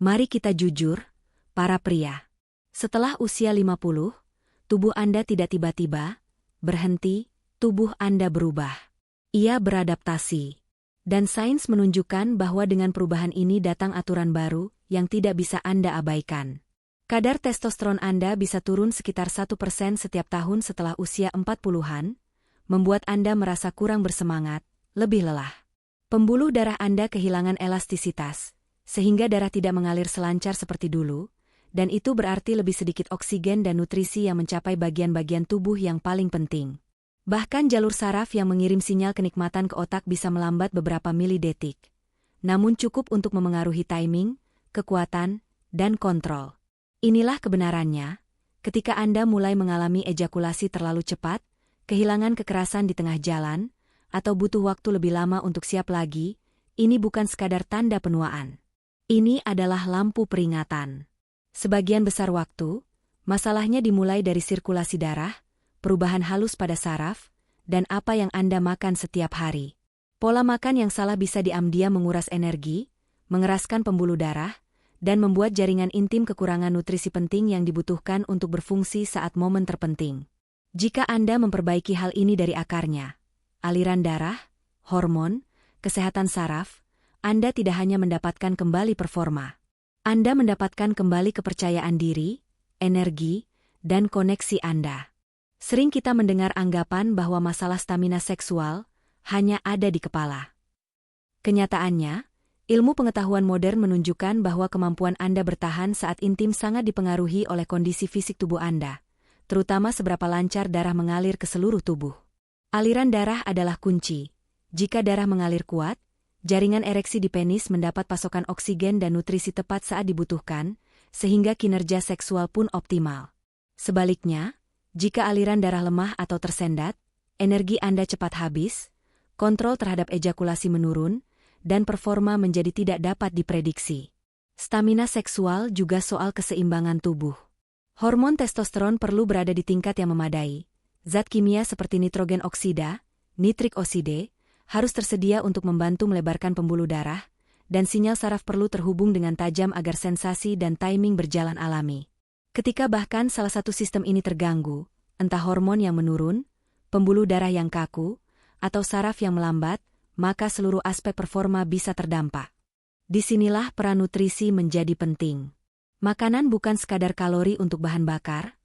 Mari kita jujur, para pria. Setelah usia 50, tubuh Anda tidak tiba-tiba berhenti, tubuh Anda berubah. Ia beradaptasi. Dan sains menunjukkan bahwa dengan perubahan ini datang aturan baru yang tidak bisa Anda abaikan. Kadar testosteron Anda bisa turun sekitar 1% setiap tahun setelah usia 40-an, membuat Anda merasa kurang bersemangat, lebih lelah. Pembuluh darah Anda kehilangan elastisitas, sehingga darah tidak mengalir selancar seperti dulu, dan itu berarti lebih sedikit oksigen dan nutrisi yang mencapai bagian-bagian tubuh yang paling penting. Bahkan jalur saraf yang mengirim sinyal kenikmatan ke otak bisa melambat beberapa milidetik. Namun cukup untuk memengaruhi timing, kekuatan, dan kontrol. Inilah kebenarannya, ketika Anda mulai mengalami ejakulasi terlalu cepat, kehilangan kekerasan di tengah jalan, atau butuh waktu lebih lama untuk siap lagi, ini bukan sekadar tanda penuaan. Ini adalah lampu peringatan. Sebagian besar waktu, masalahnya dimulai dari sirkulasi darah, perubahan halus pada saraf, dan apa yang Anda makan setiap hari. Pola makan yang salah bisa diam-diam menguras energi, mengeraskan pembuluh darah, dan membuat jaringan intim kekurangan nutrisi penting yang dibutuhkan untuk berfungsi saat momen terpenting. Jika Anda memperbaiki hal ini dari akarnya, aliran darah, hormon, kesehatan saraf, Anda tidak hanya mendapatkan kembali performa. Anda mendapatkan kembali kepercayaan diri, energi, dan koneksi Anda. Sering kita mendengar anggapan bahwa masalah stamina seksual hanya ada di kepala. Kenyataannya, ilmu pengetahuan modern menunjukkan bahwa kemampuan Anda bertahan saat intim sangat dipengaruhi oleh kondisi fisik tubuh Anda, terutama seberapa lancar darah mengalir ke seluruh tubuh. Aliran darah adalah kunci. Jika darah mengalir kuat, jaringan ereksi di penis mendapat pasokan oksigen dan nutrisi tepat saat dibutuhkan, sehingga kinerja seksual pun optimal. Sebaliknya, jika aliran darah lemah atau tersendat, energi Anda cepat habis, kontrol terhadap ejakulasi menurun, dan performa menjadi tidak dapat diprediksi. Stamina seksual juga soal keseimbangan tubuh. Hormon testosteron perlu berada di tingkat yang memadai. Zat kimia seperti nitrogen oksida, nitrik oside, harus tersedia untuk membantu melebarkan pembuluh darah, dan sinyal saraf perlu terhubung dengan tajam agar sensasi dan timing berjalan alami. Ketika bahkan salah satu sistem ini terganggu, entah hormon yang menurun, pembuluh darah yang kaku, atau saraf yang melambat, maka seluruh aspek performa bisa terdampak. Disinilah peran nutrisi menjadi penting. Makanan bukan sekadar kalori untuk bahan bakar,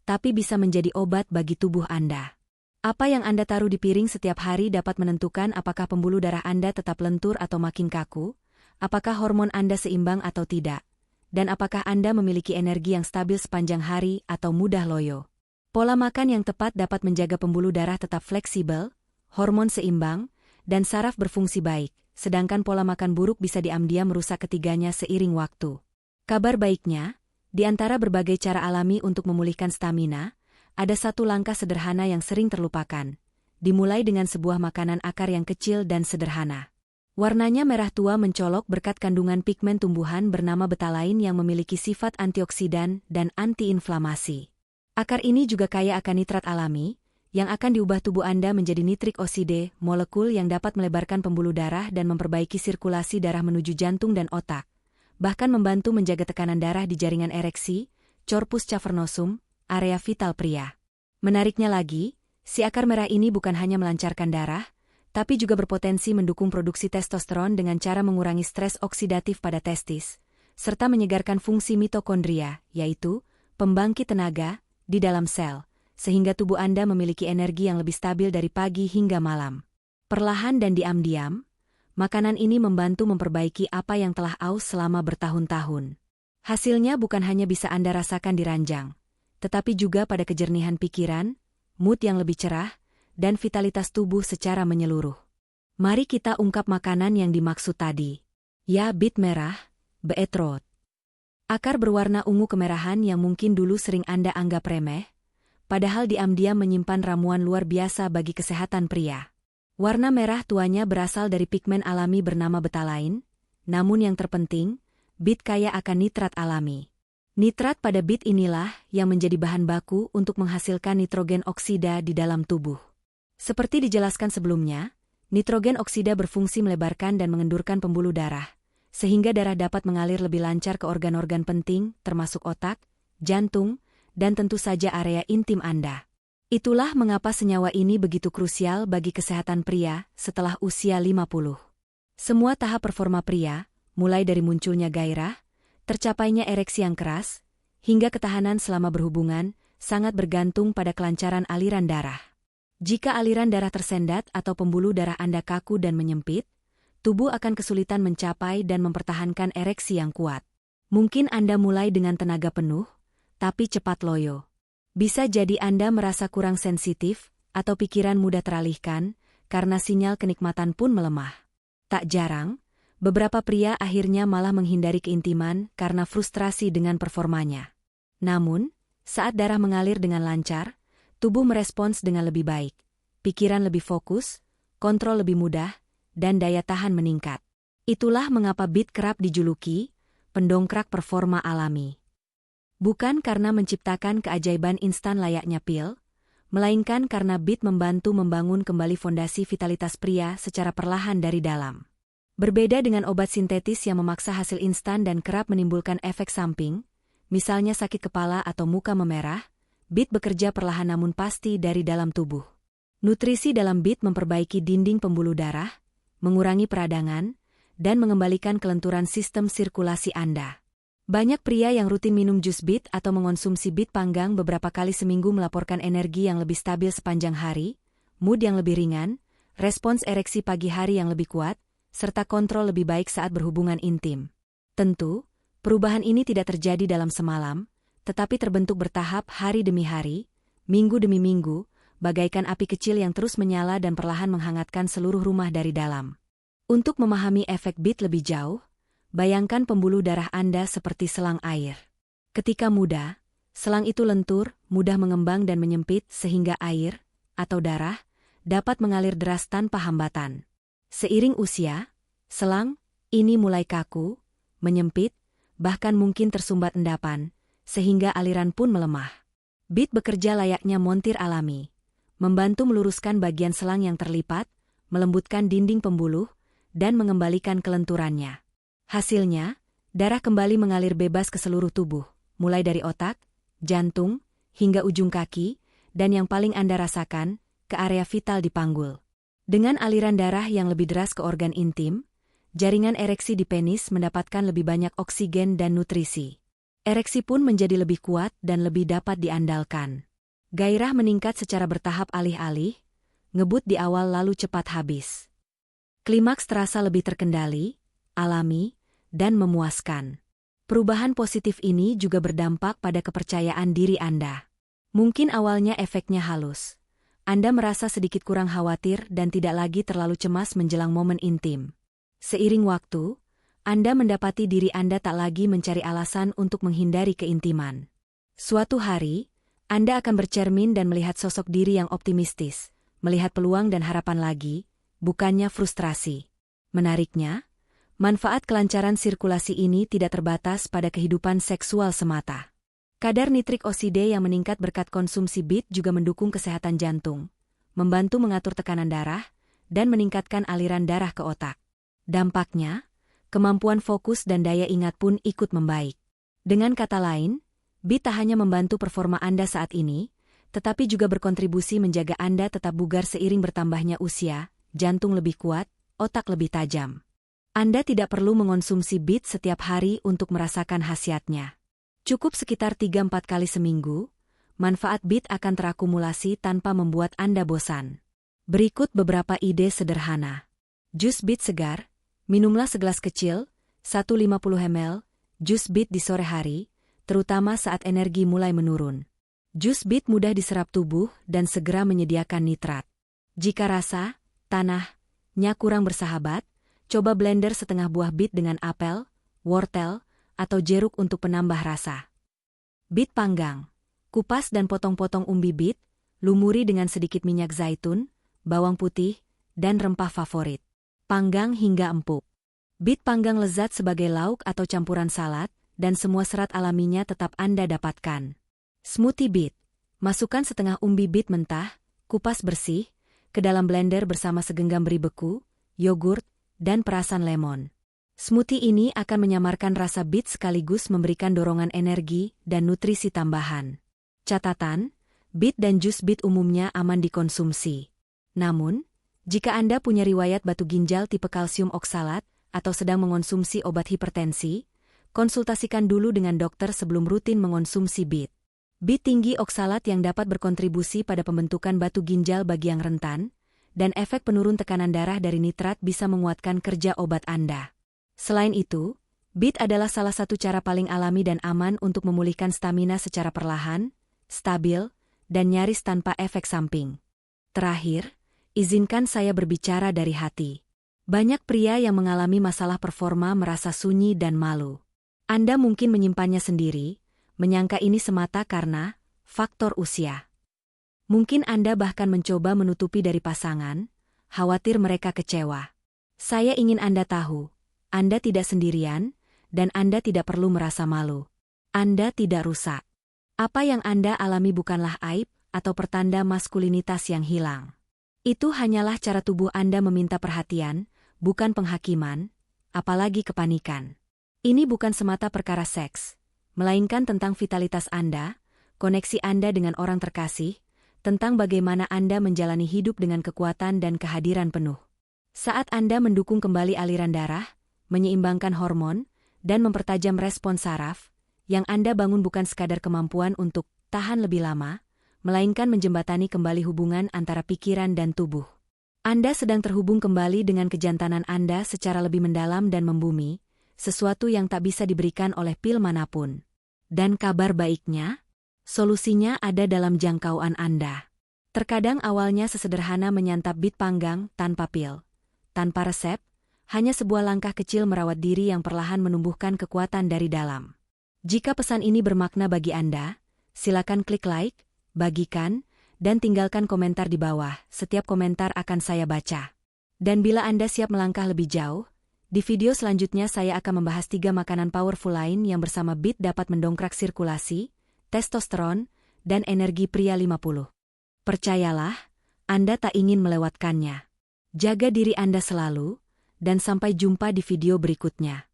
tapi bisa menjadi obat bagi tubuh Anda. Apa yang Anda taruh di piring setiap hari dapat menentukan apakah pembuluh darah Anda tetap lentur atau makin kaku, apakah hormon Anda seimbang atau tidak, dan apakah Anda memiliki energi yang stabil sepanjang hari atau mudah loyo. Pola makan yang tepat dapat menjaga pembuluh darah tetap fleksibel, hormon seimbang, dan saraf berfungsi baik, sedangkan pola makan buruk bisa diam-diam merusak ketiganya seiring waktu. Kabar baiknya, di antara berbagai cara alami untuk memulihkan stamina, ada satu langkah sederhana yang sering terlupakan. Dimulai dengan sebuah makanan akar yang kecil dan sederhana. Warnanya merah tua mencolok berkat kandungan pigmen tumbuhan bernama betalain yang memiliki sifat antioksidan dan antiinflamasi. Akar ini juga kaya akan nitrat alami, yang akan diubah tubuh Anda menjadi nitrik oside, molekul yang dapat melebarkan pembuluh darah dan memperbaiki sirkulasi darah menuju jantung dan otak, bahkan membantu menjaga tekanan darah di jaringan ereksi, corpus cavernosum, area vital pria. Menariknya lagi, si akar merah ini bukan hanya melancarkan darah, tapi juga berpotensi mendukung produksi testosteron dengan cara mengurangi stres oksidatif pada testis, serta menyegarkan fungsi mitokondria, yaitu pembangkit tenaga, di dalam sel, sehingga tubuh Anda memiliki energi yang lebih stabil dari pagi hingga malam. Perlahan dan diam-diam, makanan ini membantu memperbaiki apa yang telah aus selama bertahun-tahun. Hasilnya bukan hanya bisa Anda rasakan di ranjang, tetapi juga pada kejernihan pikiran, mood yang lebih cerah, dan vitalitas tubuh secara menyeluruh. Mari kita ungkap makanan yang dimaksud tadi. Ya, bit merah, beetroot. Akar berwarna ungu kemerahan yang mungkin dulu sering Anda anggap remeh, padahal diam-diam menyimpan ramuan luar biasa bagi kesehatan pria. Warna merah tuanya berasal dari pigmen alami bernama betalain, namun yang terpenting, bit kaya akan nitrat alami. Nitrat pada bit inilah yang menjadi bahan baku untuk menghasilkan nitrogen oksida di dalam tubuh. Seperti dijelaskan sebelumnya, nitrogen oksida berfungsi melebarkan dan mengendurkan pembuluh darah, sehingga darah dapat mengalir lebih lancar ke organ-organ penting, termasuk otak, jantung, dan tentu saja area intim Anda. Itulah mengapa senyawa ini begitu krusial bagi kesehatan pria setelah usia 50. Semua tahap performa pria, mulai dari munculnya gairah, tercapainya ereksi yang keras, hingga ketahanan selama berhubungan, sangat bergantung pada kelancaran aliran darah. Jika aliran darah tersendat atau pembuluh darah Anda kaku dan menyempit, tubuh akan kesulitan mencapai dan mempertahankan ereksi yang kuat. Mungkin Anda mulai dengan tenaga penuh, tapi cepat loyo. Bisa jadi Anda merasa kurang sensitif, atau pikiran mudah teralihkan, karena sinyal kenikmatan pun melemah. Tak jarang, beberapa pria akhirnya malah menghindari keintiman karena frustrasi dengan performanya. Namun, saat darah mengalir dengan lancar, tubuh merespons dengan lebih baik, pikiran lebih fokus, kontrol lebih mudah, dan daya tahan meningkat. Itulah mengapa BIT kerap dijuluki pendongkrak performa alami. Bukan karena menciptakan keajaiban instan layaknya pil, melainkan karena BIT membantu membangun kembali fondasi vitalitas pria secara perlahan dari dalam. Berbeda dengan obat sintetis yang memaksa hasil instan dan kerap menimbulkan efek samping, misalnya sakit kepala atau muka memerah, BIT bekerja perlahan namun pasti dari dalam tubuh. Nutrisi dalam BIT memperbaiki dinding pembuluh darah, mengurangi peradangan, dan mengembalikan kelenturan sistem sirkulasi Anda. Banyak pria yang rutin minum jus BIT atau mengonsumsi BIT panggang beberapa kali seminggu melaporkan energi yang lebih stabil sepanjang hari, mood yang lebih ringan, respons ereksi pagi hari yang lebih kuat, serta kontrol lebih baik saat berhubungan intim. Tentu, perubahan ini tidak terjadi dalam semalam, tetapi terbentuk bertahap hari demi hari, minggu demi minggu, bagaikan api kecil yang terus menyala dan perlahan menghangatkan seluruh rumah dari dalam. Untuk memahami efek BIT lebih jauh, bayangkan pembuluh darah Anda seperti selang air. Ketika muda, selang itu lentur, mudah mengembang dan menyempit sehingga air, atau darah, dapat mengalir deras tanpa hambatan. Seiring usia, selang ini mulai kaku, menyempit, bahkan mungkin tersumbat endapan, sehingga aliran pun melemah. BIT bekerja layaknya montir alami, membantu meluruskan bagian selang yang terlipat, melembutkan dinding pembuluh, dan mengembalikan kelenturannya. Hasilnya, darah kembali mengalir bebas ke seluruh tubuh, mulai dari otak, jantung, hingga ujung kaki, dan yang paling Anda rasakan, ke area vital di panggul. Dengan aliran darah yang lebih deras ke organ intim, jaringan ereksi di penis mendapatkan lebih banyak oksigen dan nutrisi. Ereksi pun menjadi lebih kuat dan lebih dapat diandalkan. Gairah meningkat secara bertahap alih-alih, ngebut di awal lalu cepat habis. Klimaks terasa lebih terkendali, alami, dan memuaskan. Perubahan positif ini juga berdampak pada kepercayaan diri Anda. Mungkin awalnya efeknya halus. Anda merasa sedikit kurang khawatir dan tidak lagi terlalu cemas menjelang momen intim. Seiring waktu, Anda mendapati diri Anda tak lagi mencari alasan untuk menghindari keintiman. Suatu hari, Anda akan bercermin dan melihat sosok diri yang optimistis, melihat peluang dan harapan lagi, bukannya frustrasi. Menariknya, manfaat kelancaran sirkulasi ini tidak terbatas pada kehidupan seksual semata. Kadar nitrik oksida yang meningkat berkat konsumsi BIT juga mendukung kesehatan jantung, membantu mengatur tekanan darah, dan meningkatkan aliran darah ke otak. Dampaknya, kemampuan fokus dan daya ingat pun ikut membaik. Dengan kata lain, BIT tak hanya membantu performa Anda saat ini, tetapi juga berkontribusi menjaga Anda tetap bugar seiring bertambahnya usia, jantung lebih kuat, otak lebih tajam. Anda tidak perlu mengonsumsi BIT setiap hari untuk merasakan khasiatnya. Cukup sekitar 3-4 kali seminggu, manfaat BIT akan terakumulasi tanpa membuat Anda bosan. Berikut beberapa ide sederhana. Jus BIT segar, minumlah segelas kecil, 150 ml, jus BIT di sore hari, terutama saat energi mulai menurun. Jus BIT mudah diserap tubuh dan segera menyediakan nitrat. Jika rasa, tanahnya kurang bersahabat, coba blender setengah buah BIT dengan apel, wortel, atau jeruk untuk penambah rasa. BIT panggang. Kupas dan potong-potong umbi BIT, lumuri dengan sedikit minyak zaitun, bawang putih, dan rempah favorit. Panggang hingga empuk. BIT panggang lezat sebagai lauk atau campuran salad, dan semua serat alaminya tetap Anda dapatkan. Smoothie BIT. Masukkan setengah umbi BIT mentah, kupas bersih, ke dalam blender bersama segenggam beri beku, yogurt, dan perasan lemon. Smoothie ini akan menyamarkan rasa bit sekaligus memberikan dorongan energi dan nutrisi tambahan. Catatan, bit dan jus bit umumnya aman dikonsumsi. Namun, jika Anda punya riwayat batu ginjal tipe kalsium oksalat atau sedang mengonsumsi obat hipertensi, konsultasikan dulu dengan dokter sebelum rutin mengonsumsi bit. Bit tinggi oksalat yang dapat berkontribusi pada pembentukan batu ginjal bagi yang rentan, dan efek penurun tekanan darah dari nitrat bisa menguatkan kerja obat Anda. Selain itu, bit adalah salah satu cara paling alami dan aman untuk memulihkan stamina secara perlahan, stabil, dan nyaris tanpa efek samping. Terakhir, izinkan saya berbicara dari hati. Banyak pria yang mengalami masalah performa merasa sunyi dan malu. Anda mungkin menyimpannya sendiri, menyangka ini semata karena faktor usia. Mungkin Anda bahkan mencoba menutupi dari pasangan, khawatir mereka kecewa. Saya ingin Anda tahu, Anda tidak sendirian, dan Anda tidak perlu merasa malu. Anda tidak rusak. Apa yang Anda alami bukanlah aib atau pertanda maskulinitas yang hilang. Itu hanyalah cara tubuh Anda meminta perhatian, bukan penghakiman, apalagi kepanikan. Ini bukan semata perkara seks, melainkan tentang vitalitas Anda, koneksi Anda dengan orang terkasih, tentang bagaimana Anda menjalani hidup dengan kekuatan dan kehadiran penuh. Saat Anda mendukung kembali aliran darah, menyeimbangkan hormon, dan mempertajam respons saraf, yang Anda bangun bukan sekadar kemampuan untuk tahan lebih lama, melainkan menjembatani kembali hubungan antara pikiran dan tubuh. Anda sedang terhubung kembali dengan kejantanan Anda secara lebih mendalam dan membumi, sesuatu yang tak bisa diberikan oleh pil manapun. Dan kabar baiknya, solusinya ada dalam jangkauan Anda. Terkadang awalnya sesederhana menyantap bit panggang tanpa pil, tanpa resep, hanya sebuah langkah kecil merawat diri yang perlahan menumbuhkan kekuatan dari dalam. Jika pesan ini bermakna bagi Anda, silakan klik like, bagikan, dan tinggalkan komentar di bawah. Setiap komentar akan saya baca. Dan bila Anda siap melangkah lebih jauh, di video selanjutnya saya akan membahas 3 makanan powerful lain yang bersama bit dapat mendongkrak sirkulasi, testosteron, dan energi pria 50. Percayalah, Anda tak ingin melewatkannya. Jaga diri Anda selalu, dan sampai jumpa di video berikutnya.